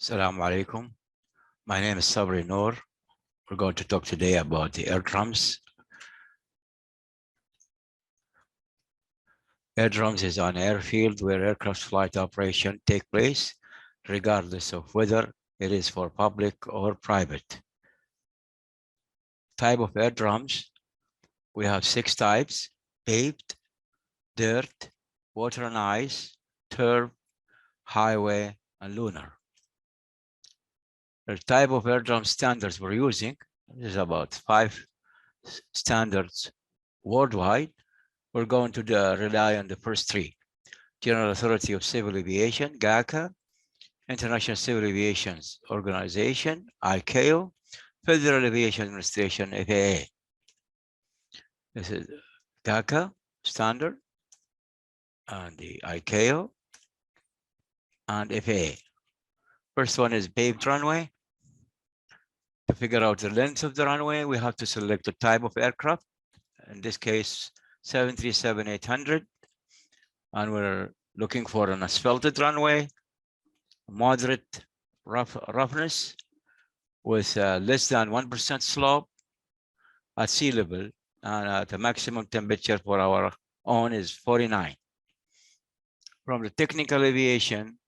Assalamu alaikum. My name is Sabri Noor. We're going to talk today about the air drums. Air drums is an airfield where aircraft flight operation take place, regardless of whether it is for public or private. Type of air drums, we have 6 types: paved, dirt, water and ice, turf, highway, and lunar. The type of air drum standards we're using is about 5 standards worldwide. We're going to rely on the first 3. General Authority of Civil Aviation, GACA, International Civil Aviation Organization, ICAO, Federal Aviation Administration, FAA. This is GACA standard, and the ICAO, and FAA. First one is paved runway. To figure out the length of the runway, we have to select the type of aircraft. In this case, 737-800. And we're looking for an asphalted runway, moderate roughness, with less than 1% slope at sea level, and the maximum temperature for our own is 49. From the technical aviation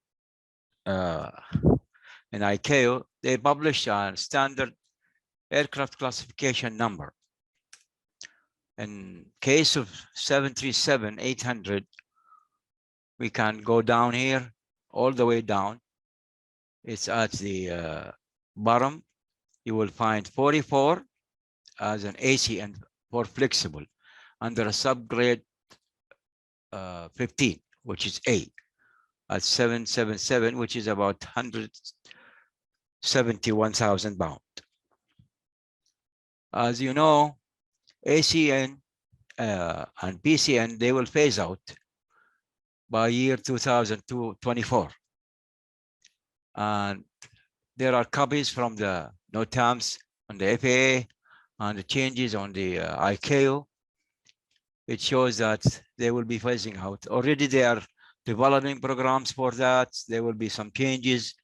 in ICAO, they published a standard aircraft classification number. In case of 737-800, we can go down here, all the way down. It's at the bottom. You will find 44 as an AC and for flexible, under a subgrade 15, which is A, at 777, which is about 171,000 pounds. As you know, ACN and PCN, they will phase out by year 2024. And there are copies from the NOTAMs on the FAA and the changes on the ICAO. It shows that they will be phasing out. Already they are developing programs for that. There will be some changes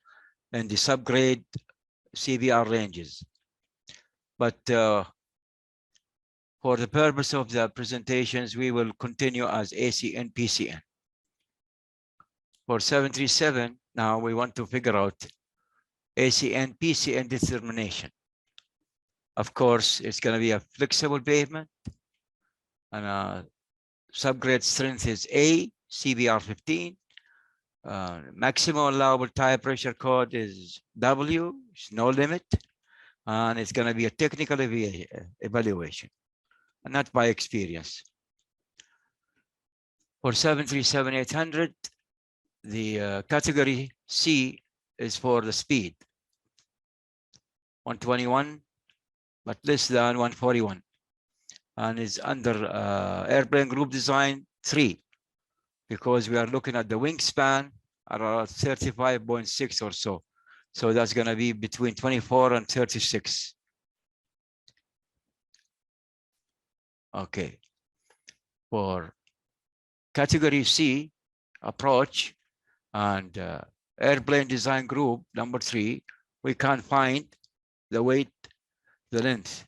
in the subgrade CBR ranges. But for the purpose of the presentations, we will continue as ACN, PCN. For 737, now we want to figure out ACN, PCN determination. Of course, it's going to be a flexible pavement, and subgrade strength is A, CBR 15. Maximum allowable tire pressure code is W, it's no limit, and it's going to be a technical evaluation, and not by experience. For 737-800, the category C is for the speed, 121, but less than 141, and is under airplane group design 3, because we are looking at the wingspan at around 35.6 or so. So that's going to be between 24 and 36. Okay. For category C, approach and airplane design group number 3, we can find the weight, the length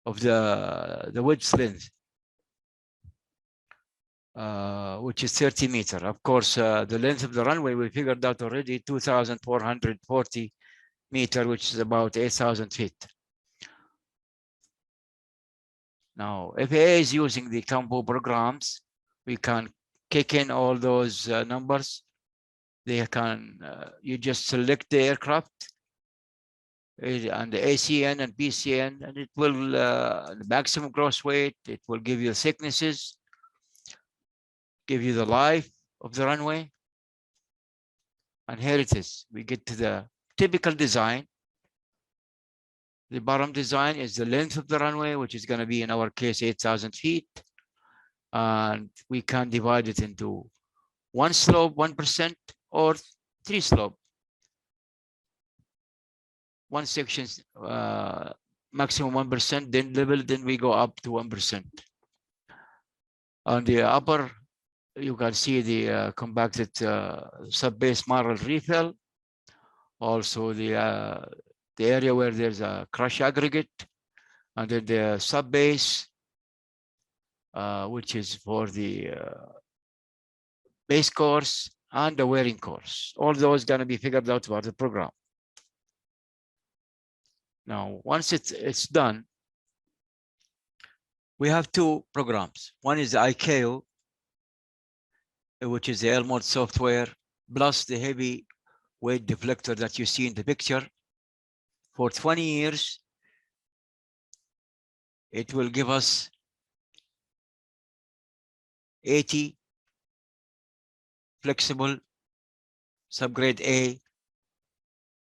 of the wedge length, which is 30 meters. Of course, the length of the runway, we figured out already, 2,440 meters, which is about 8,000 feet. Now, FAA is using the combo programs. We can kick in all those numbers. They can, you just select the aircraft and the ACN and PCN, and it will, the maximum gross weight, it will give you the thicknesses, give you the life of the runway. And here it is. We get to the typical design. The bottom design is the length of the runway, which is going to be, in our case, 8,000 feet. And we can divide it into 1 slope, 1%, or 3 slope. 1 section, maximum 1%, then level, then we go up to 1%. On the upper, you can see the compacted sub-base marl refill. Also the area where there's a crush aggregate, and then the sub-base, which is for the base course and the wearing course. All those going to be figured out by the program. Now, once it's done, we have two programs. One is the ICAO, which is the L mode software, plus the heavy weight deflector that you see in the picture. For 20 years, it will give us 80 flexible subgrade A,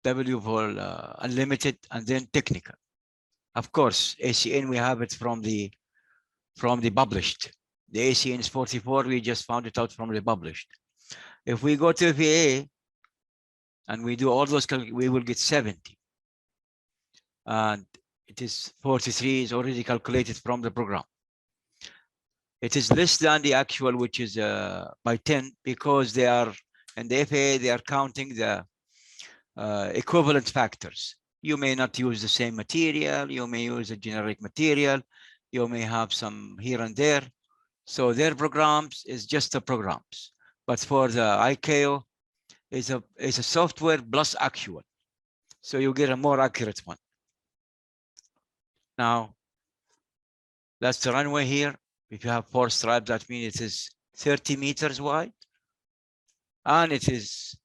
W for unlimited, and then technical. Of course, ACN, we have it from the published. The ACN is 44, we just found it out from the published. If we go to VA and we do all those, we will get 70. And it is 43 is already calculated from the program. It is less than the actual, which is by 10, because they are, in the FAA, they are counting the equivalent factors. You may not use the same material, you may use a generic material, you may have some here and there. So their programs is just the programs. But for the ICAO, it's a software plus actual. So you get a more accurate one. Now, that's the runway here. If you have 4 stripes, that means it is 30 meters wide. And it is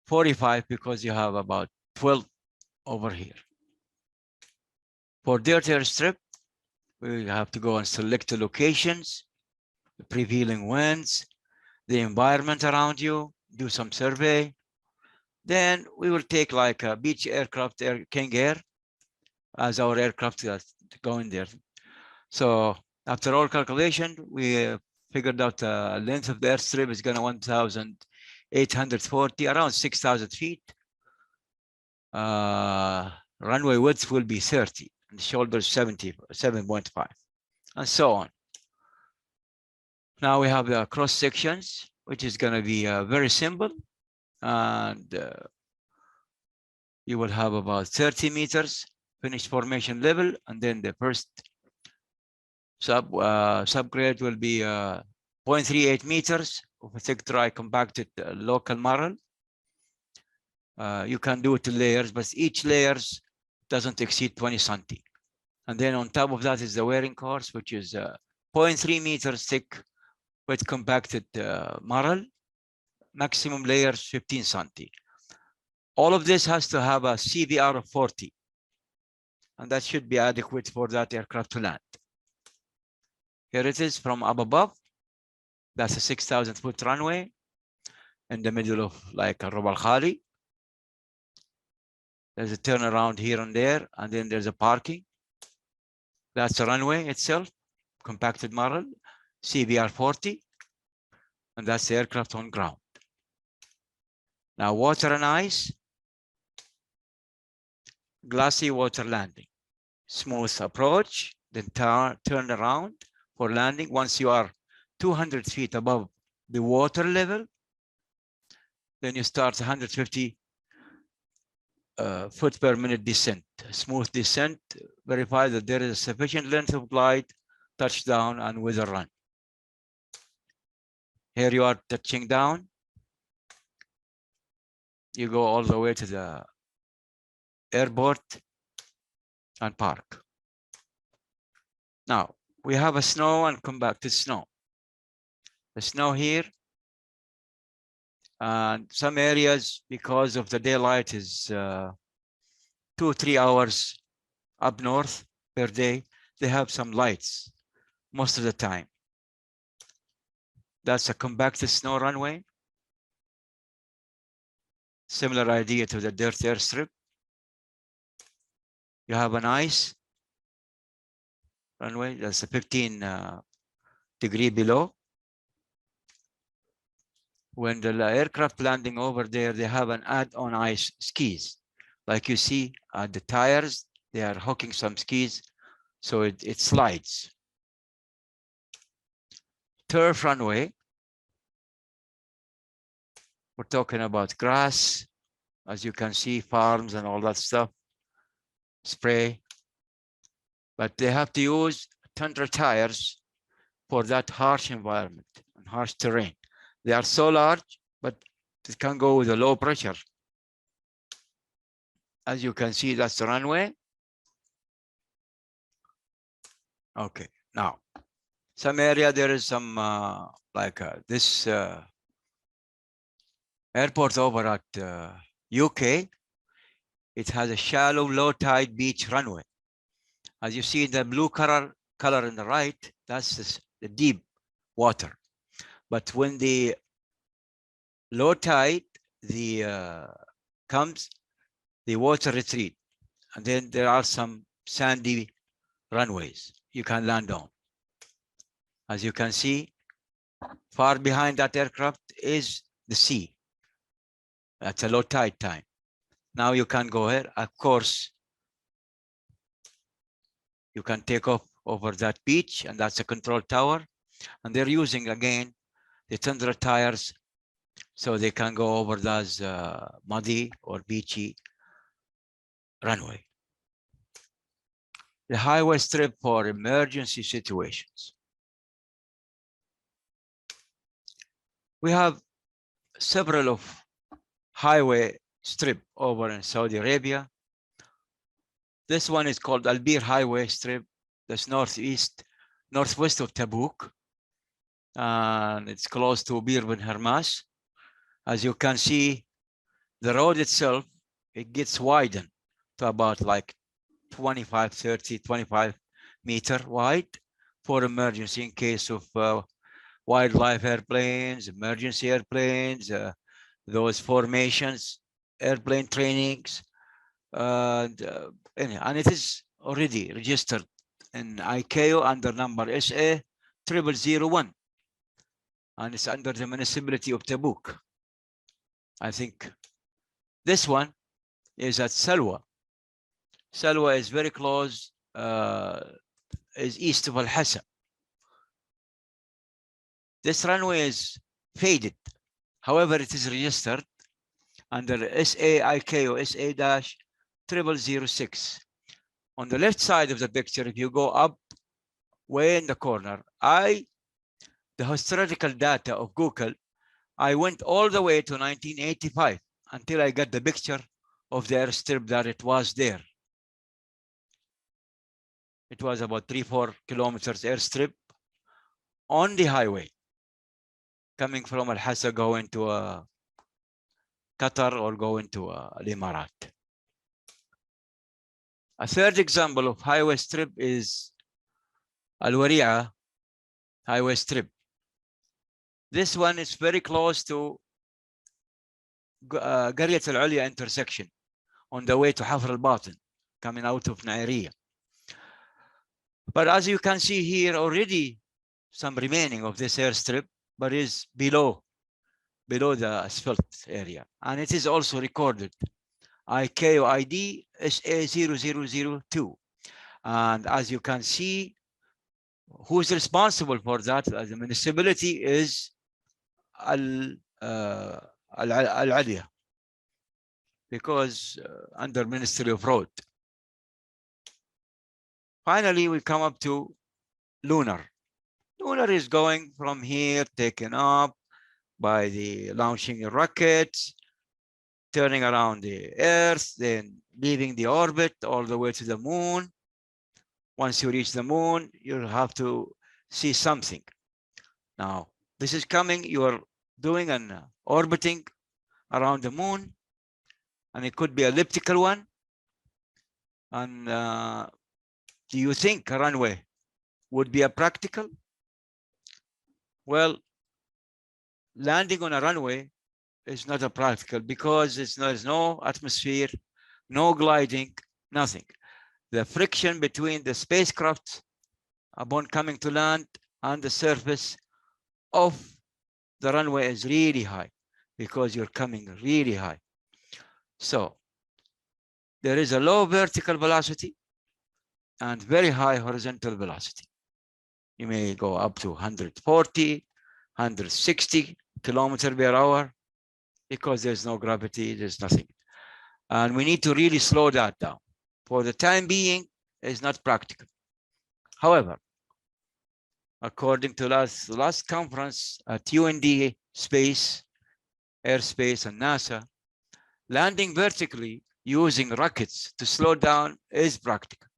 45 because you have about 12 over here. For dirt airstrip, we have to go and select the locations, the prevailing winds, the environment around you, do some survey. Then we will take like a beach aircraft, King Air, as our aircraft that's going there. So after all calculation, we figured out the length of the airstrip is going to 1,840, around 6,000 feet. Runway width will be 30, and the shoulder 7.5, and so on. Now we have the cross sections, which is going to be very simple, and you will have about 30 meters finished formation level, and then the first subgrade will be 0.38 meters of a thick dry compacted local marl. You can do it in layers, but each layers doesn't exceed 20 centi. And then on top of that is the wearing course, which is 0.3 meters thick with compacted marl, maximum layers 15 centi. All of this has to have a CVR of 40, and that should be adequate for that aircraft to land. Here it is from up above. That's a 6,000-foot runway in the middle of like a Rub al Khali. There's a turnaround here and there, and then there's a parking. That's the runway itself, compacted marl, CVR 40, and that's the aircraft on ground. Now, water and ice, glassy water landing, smooth approach, then turn around for landing. Once you are 200 feet above the water level, then you start 150 foot per minute descent, smooth descent, verify that there is a sufficient length of glide, touchdown, and with a run. Here you are touching down. You go all the way to the airport and park. Now, we have a snow and come back to snow. The snow here, and some areas, because of the daylight, is 2 or 3 hours up north per day. They have some lights most of the time. That's a compacted snow runway. Similar idea to the dirt airstrip. You have an ice runway, that's a 15 degree below. When the aircraft landing over there, they have an add-on ice skis. Like you see at the tires, they are hooking some skis, so it slides. turf runway. We're talking about grass, as you can see, farms and all that stuff, spray. But they have to use tundra tires for that harsh environment and harsh terrain. They are so large, but it can go with a low pressure. As you can see, that's the runway. Okay, now, some area there is some like this airport over at UK. It has a shallow, low tide beach runway. As you see, the blue color in the right, that's the deep water. But when the low tide comes, the water retreat, and then there are some sandy runways you can land on. As you can see, far behind that aircraft is the sea. That's a low tide time. Now you can go here. Of course, you can take off over that beach, and that's a control tower. And they're using, again, the tundra tires so they can go over those muddy or beachy runway. The highway strip for emergency situations. We have several of highway strip over in Saudi Arabia. This one is called Al Bir Highway Strip. That's northwest of Tabuk. And it's close to Bir bin Hermas. As you can see, the road itself, it gets widened to about like 25 meter wide for emergency in case of wildlife airplanes, emergency airplanes, those formations, airplane trainings, and it is already registered in ICAO under number SA 0001, and it's under the municipality of Tabuk. I think this one is at Salwa. Salwa is very close, is east of Al-Hassa. This runway is faded. However, it is registered under SA ICAO SA-0006. On the left side of the picture, if you go up way in the corner, the historical data of Google, I went all the way to 1985 until I got the picture of the airstrip that it was there. It was about 3-4 kilometers airstrip on the highway, coming from Al-Hassa going to Qatar or going to Al-Emirat. A third example of highway strip is Al-Wari'a highway strip. This one is very close to Qaryat Al-Ulya intersection on the way to Hafr al-Batin, coming out of Nairiyah. But as you can see here, already some remaining of this airstrip, but is below the asphalt area. And it is also recorded, ICAO ID SA0002. And as you can see, who's responsible for that as a municipality is Al-Ulya, because under Ministry of Road. Finally, we come up to lunar. Lunar is going from here, taken up by the launching rockets, turning around the Earth, then leaving the orbit all the way to the moon. Once you reach the moon, you'll have to see something. Now, this is coming, you're doing an orbiting around the moon, and it could be an elliptical one. And do you think a runway would be a practical? Well, landing on a runway is not a practical because there's no atmosphere, no gliding, nothing. The friction between the spacecraft upon coming to land and the surface of the runway is really high because you're coming really high. So there is a low vertical velocity and very high horizontal velocity. You may go up to 140, 160 kilometers per hour because there's no gravity, there's nothing. And we need to really slow that down. For the time being, it's not practical. However, according to last conference at UND Space, Airspace, and NASA, landing vertically using rockets to slow down is practical.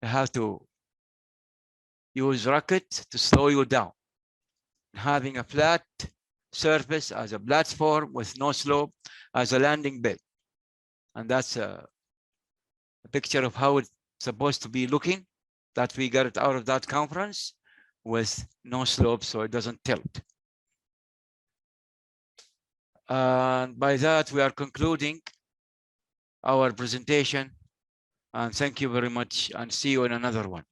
You have to use rockets to slow you down. Having a flat surface as a platform with no slope as a landing bed. And that's a picture of how it's supposed to be looking, that we got it out of that conference with no slope so it doesn't tilt. And by that, we are concluding our presentation. And thank you very much, and see you in another one.